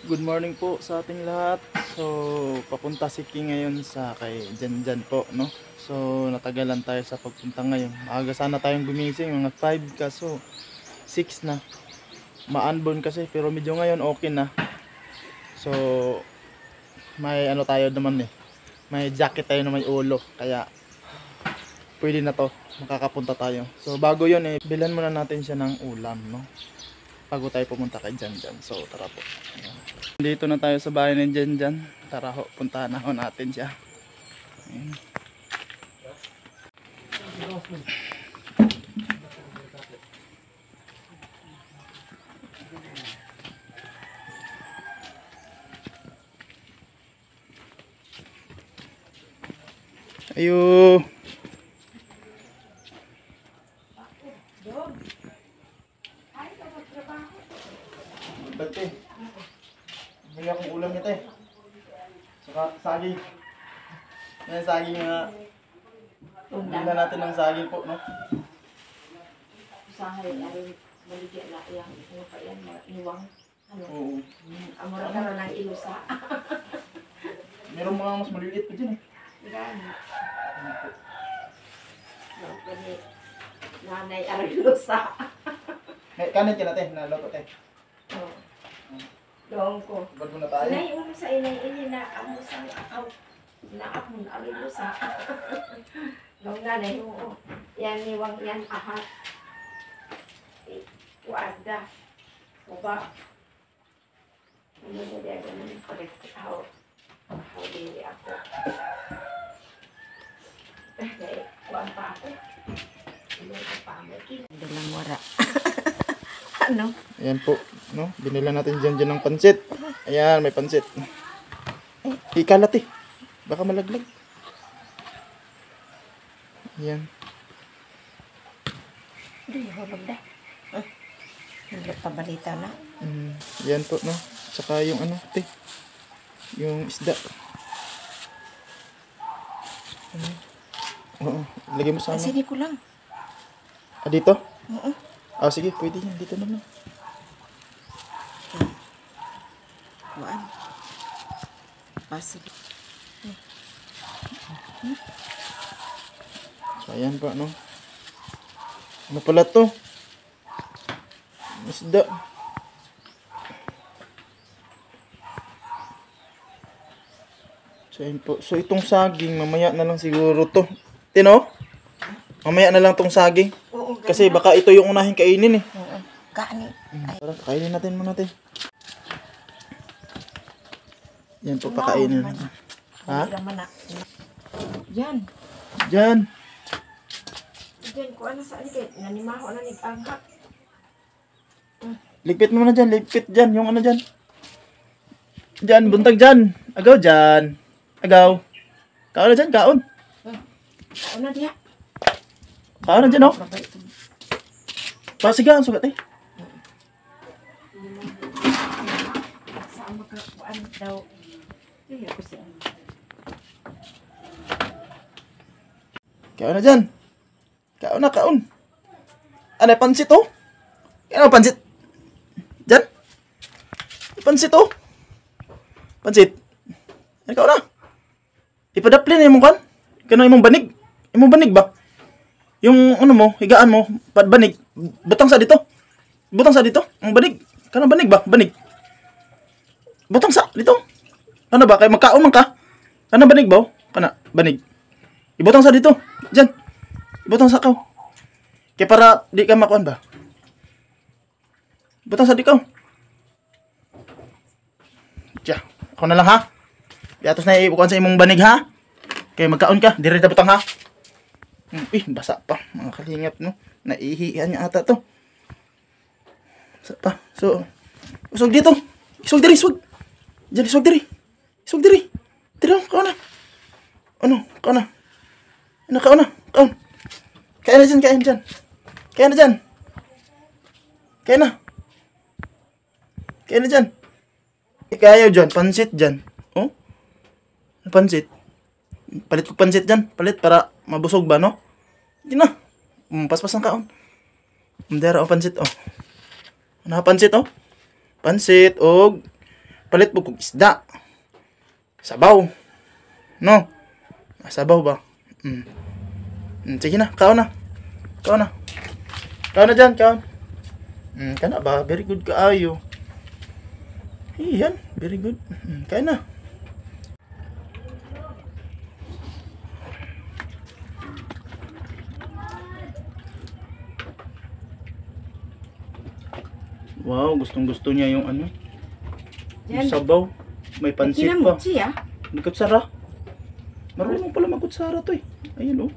Good morning po sa ating lahat. So, papunta si King ngayon sa kay Janjan po, no? So, natagalan tayo sa pagpunta ngayon. Maaga sana tayong gumising, mga 5 kaso 6 na. Ma-unborn kasi pero medyo ngayon okay na. So, may ano tayo naman eh. May jacket tayo na may ulo, kaya pwede na to. Makakapunta tayo. So, bago 'yon eh, bilhan muna natin siya ng ulam, no? Bago tayo pumunta kay Janjan. So, tara po. Ayan. Dito na tayo sa bahay ni Janjan. Tara ho, puntahan na ho natin siya. Ayan. Ayo. Bate. May akong ulam nito eh. Saka saging. Yan saging nga. Bigyan natin ng saging po, no? Usahay ari maligya na yang ano pa yan iwang ano. Oo. Amora karon ng ilusa. Merong mga mas maliliit pa dyan eh. Gani. No kani nanay ari ilusa. Kanin ka natin, naloto tayo. Oh. Dong ko. Bago na tayo. Nay uno sa inay ini na amo sa akaw. Na ako na ari ilusa. Dong nanay oo. Yan iwang yan ahat. Wada. Oba. Ano na dia ganun correct how di ako. Eh, kuan pa ako. Ano pa mo kin. Dalang wara. Ano? Ayan po, no? Binila natin dyan ng pansit. Ayan, may pansit. Ikalat eh. Baka malaglag. Ayan. Hindi, hulog na. Hindi pa balita na. Yan po, no? Saka yung ano, te. Yung isda. Oo, lagay mo sa ano. Sige ko lang. Ah, dito? Oo. Ah, sige, pwede yan. Dito naman. Kuan. Pasig. So, ayan po, no? Ano pala to? Isda. So, ayan po. So, itong saging, mamaya na lang siguro to. Tino? Mamaya na lang tong saging. Oo. Kasi baka ito yung unahing kainin eh. Oo. Kani. Tara, kainin natin muna natin. Yan po, pakainin natin. Ha? Hindi naman na. Yan. Diyan. Diyan ko ano sa alikit. Nanimaho na nag-angkat. Ligpit mo na dyan. Ligpit dyan. Yung ano dyan. Dyan. Buntag dyan. Agaw dyan. Agaw. Kaon na dyan. Kaon. Ano diya? Kaon na dyan oh. Sige ang sugat eh. Sama ka kuan daw. Iya ko siya. Kaon na dyan. Kaon na. Kaon. Ano pansit oh. Ano pansit? Dyan. Pansit oh. Pansit. Ano kaon na. Ipadaplin imong kan. Kano imong banig. Imong banig ba? Yung ano mo, higaan mo, banig. Butang sa dito. Butang sa dito. Ang banig. Kano banig ba? Banig. Butang sa dito. Ano ba? Kaya magkaon man ka. Kano banig ba? Kana banig. Ibutang sa dito. Diyan. Ibutang sa kaw. Kaya para di ka makuan ba? Ibutang sa dikaw. Diya. Ako na lang ha. Diatos na ibukuan sa imong banig ha. Kaya magkaon ka. Dire na butang ha. Basa pa. Mga kalingap, no? Naihiyan niya ata to. Basa pa. So, usog dito. Isog diri, isog. Diyan, isog diri. Isog diri. Diri, kaon na. Ano? Kaon na. Ano, kaon na. Kaon. Kaya na dyan, kaya na dyan. Kaya na dyan. Kaya na. Kaya na dyan. Kaya dyan, pansit dyan. Oh? Pansit. Palit ko pansit dyan. Palit para mabusog ba, no? Hindi na. Paspas ng kaon. Mandera o pansit, oh. Ano pansit, oh? Pansit, og Palit po kong isda. Sabaw. No? Sabaw ba? Sige na, kaon na. Kaon na. Kaon na dyan, kaon. Kana ba? Very good kaayo. Yan, very good. Kain na. Wow, gustong gusto niya yung ano. Yung Yan. sabaw. May pansit pa. Kinamot siya. May kutsara. Marunong pala magkutsara to eh. Ayun oh.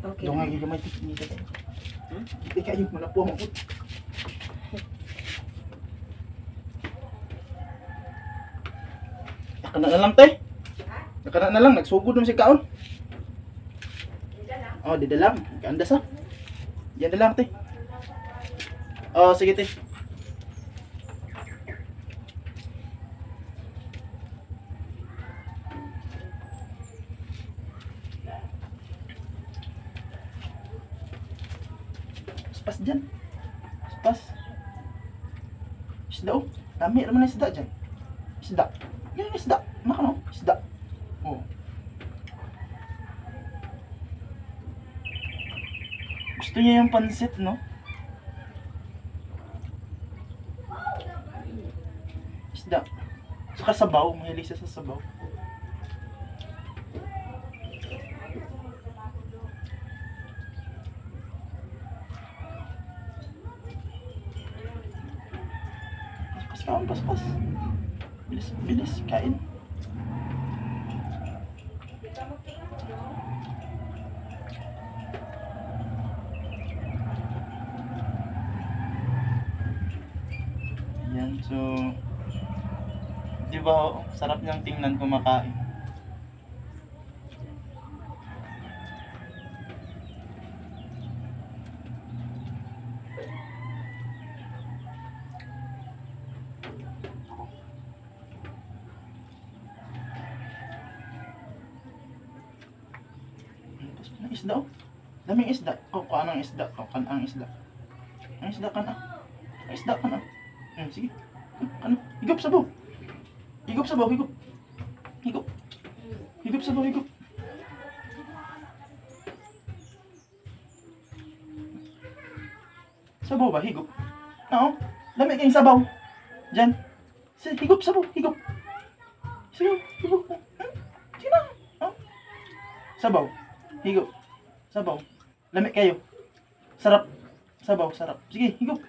Okay. Doon nga gigamay tiknika tayo. Hindi kayo, malapo ang akot. Nakana na lang te. Nakana na lang, nagsugod naman si kaon. Oh, di dalang. Kaandas ah. Yan na lang te. Oh, sige te. Pas dyan. Pas. Isda oh. Dami naman na isda dyan. Isda. Yan isda. Nakano? Isda. Oh. Gusto niya yung pansit, no? Isda. Saka sabaw. Mahilig siya sa sabaw. Kaon, pas. Bilis, bilis, kain. Yan, so di ba sarap niyang tingnan kumakain. Isda oh. Daming isda. Oh, kanang isda. Oh, kanang isda. Ang isda kana. Ang isda kana. Sige. Ano? Higop sabaw. Higop sabaw, higop. Higop. Higop sabaw, higop. Sabaw ba? Higop. Oo. Dami kayong sabaw. Diyan. Higop sabaw, higop. Sige, higop. Sige na. Oh. Sabaw. Higop. Sabaw. Lamig kayo. Sarap. Sabaw, sarap. Sige, higop.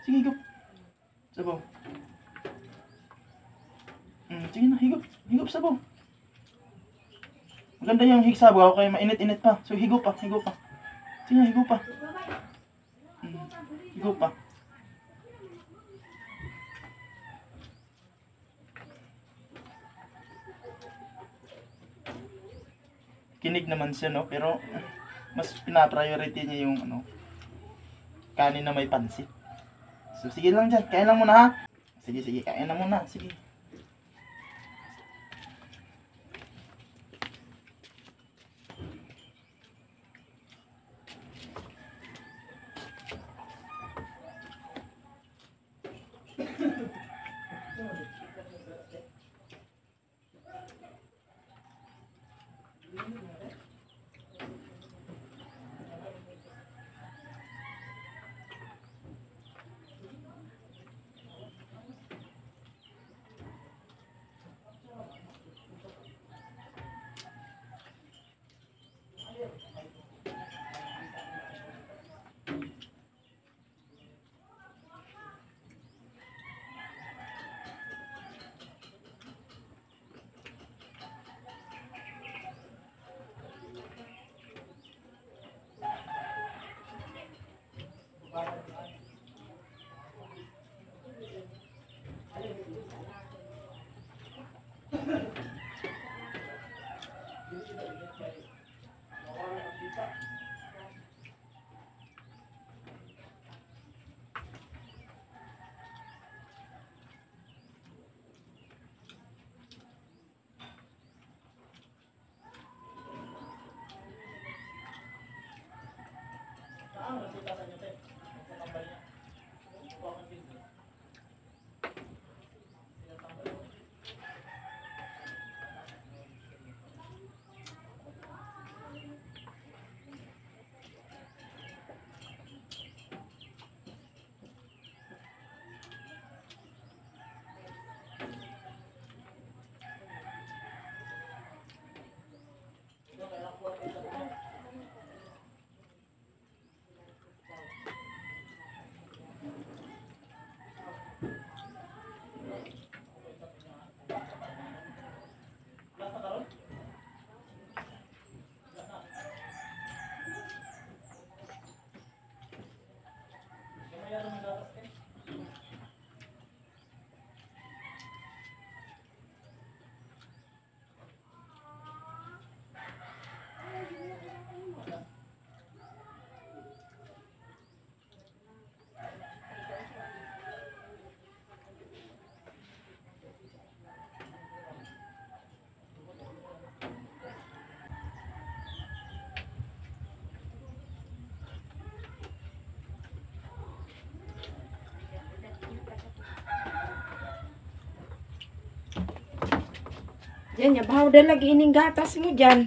Sige, higop. Sabaw. Sige na, higop. Higop sabaw. Maganda yung higsabaw kaya mainit-init pa. So, higop pa, higop pa. Sige na, higop pa. Higop pa. Kinig naman siya, no? Pero mas pina-priority niya yung ano, kanin na may pansit. So sige lang dyan, kain lang muna ha. Sige, kain lang muna, sige. Yan, yabaw dalag ining gatas mo dyan.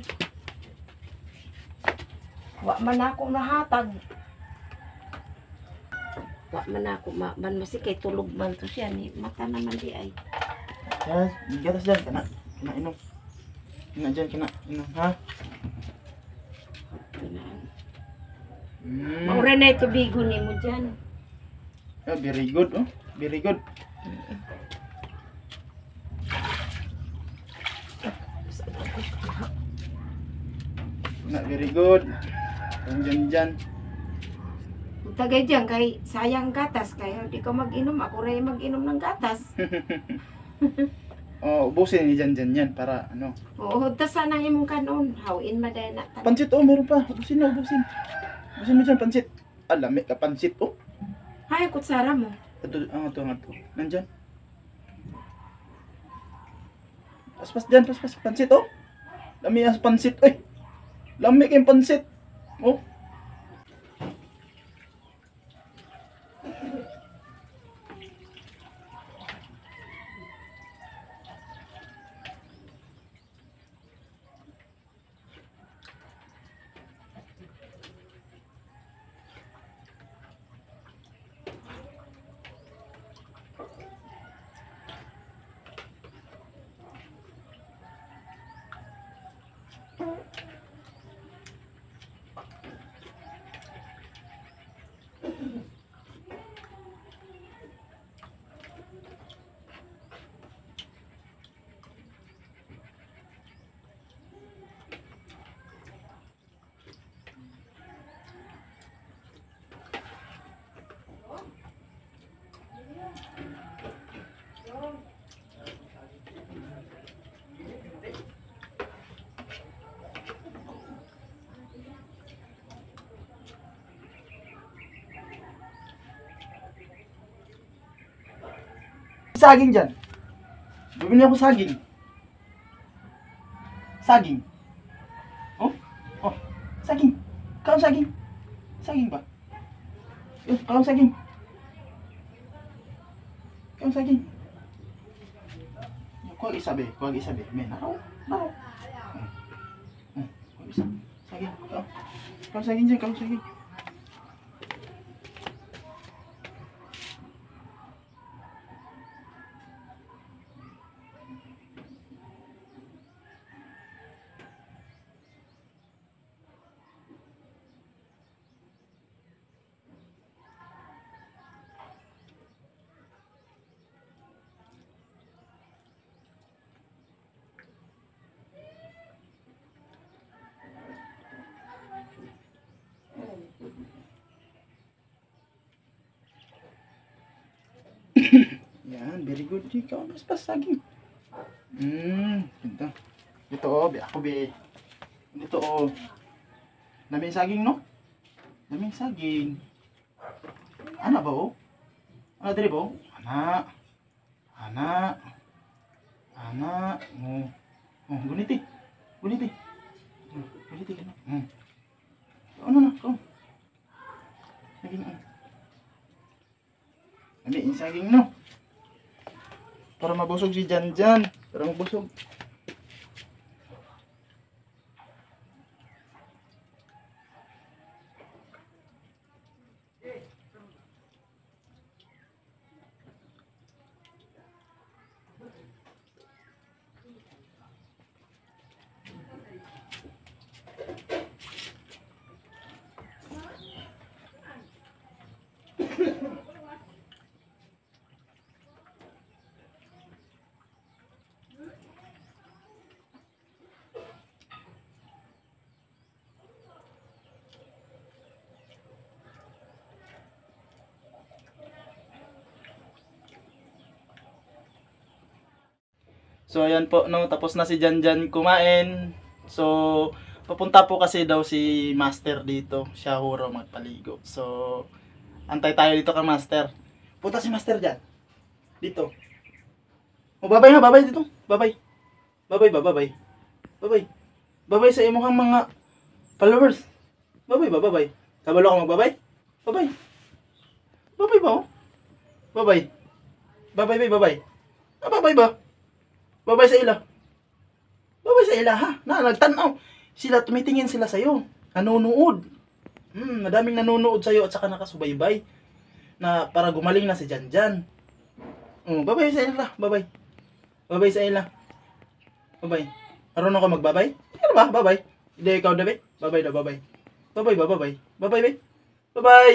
Wa man ako nahatag. Wa man ako, man masikay tulog man to siya ni mata naman di ay. Yes, gatas dyan, kana inom. Kana dyan, kana inom, ha? Maura na ito bigo ni mo dyan. Oh, very good, oh. Very good. Na, very good. Dyan. Tagay dyan kay sayang gatas kaya di ka mag-inom. Ako rin mag-inom ng gatas. Oh, ubusin ni dyan yan para ano. Oo, tas sana imong kanon. Hawin maday na. Pansit, oh, meron pa. Ubusin na, ubusin. Ubusin mo dyan, pansit. Alam, ka pansit, oh. Hay, kutsara mo. Ito. Nandyan. Paspas dyan, paspas. Pansit, oh. Lami as pansit, oy. Lami kayong pansit. Oh. Saging dyan. Bumili ako saging. Saging. Oh? Oh. Saging. Kaon saging. Saging ba? Kaon saging. Kaon saging. Kuwag isa be. May naraw. Kuwag isa. Saging. Kaon saging dyan. Kaon saging. Yan, very good. Ikaw, mas saging. Ito. Ito, oh, ako be. Ito, oh. Daming saging, no? Daming saging. Ana ba, oh? Ana, dali ba, oh? Ana. Oh, guniti. Guniti ka na. Ano na, oh. Saging, oh. Daming saging, no? Para mabusog si Jan. Para mabusog. So ayan po, no, tapos na si Jan kumain. So papunta po kasi daw si Master dito, siya huro magpaligo. So antay tayo dito kay Master. Punta si Master dyan. Dito. O babay ha, babay dito. Babay. Babay sa imong mga followers. Babay. Kabalo ka magbabay? Babay. Babay ba, oh? Babay. Babay. Ah, babay ba? Babay sa ila. Babay sa ila ha. Na nagtanaw. Sila tumitingin sila sa iyo. Nanonood. Madaming nanonood sa iyo at saka nakasubaybay na para gumaling na si Janjan. Babay sa ila. Babay. Babay sa ila. Babay. Marunong ka magbabay? Ano ba? Babay. Hindi ikaw David. Babay na babay. Babay ba babay? Babay ba? Babay.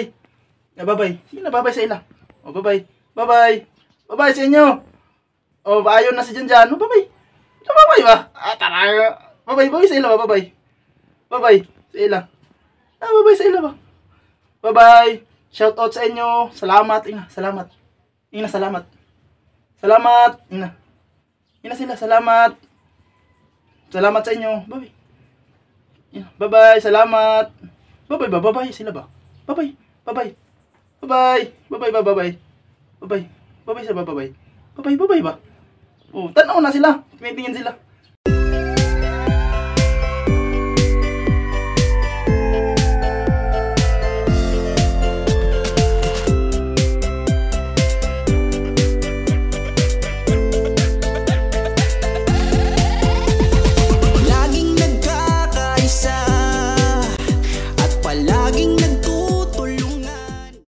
Babay. Sige na babay sa ila. Babay. Babay. Babay sa inyo. Ayaw na si Janjan. Babay. Babay ba? Tara. Babay. Babay sa ila ba? Babay. Babay. Sa ila. Babay sa ila ba? Babay. Shout out sa inyo. Salamat. Ina. Salamat. Ina. Salamat. Salamat. Ina. Ina sila. Salamat. Salamat sa inyo. Babay. Ina. Babay. Salamat. Babay ba? Babay sila ba? Babay. Babay. Babay. Babay ba? Babay. Babay. Babay sa ba? Babay. Babay. Babay ba? Tanaw na sila. Tingin sila.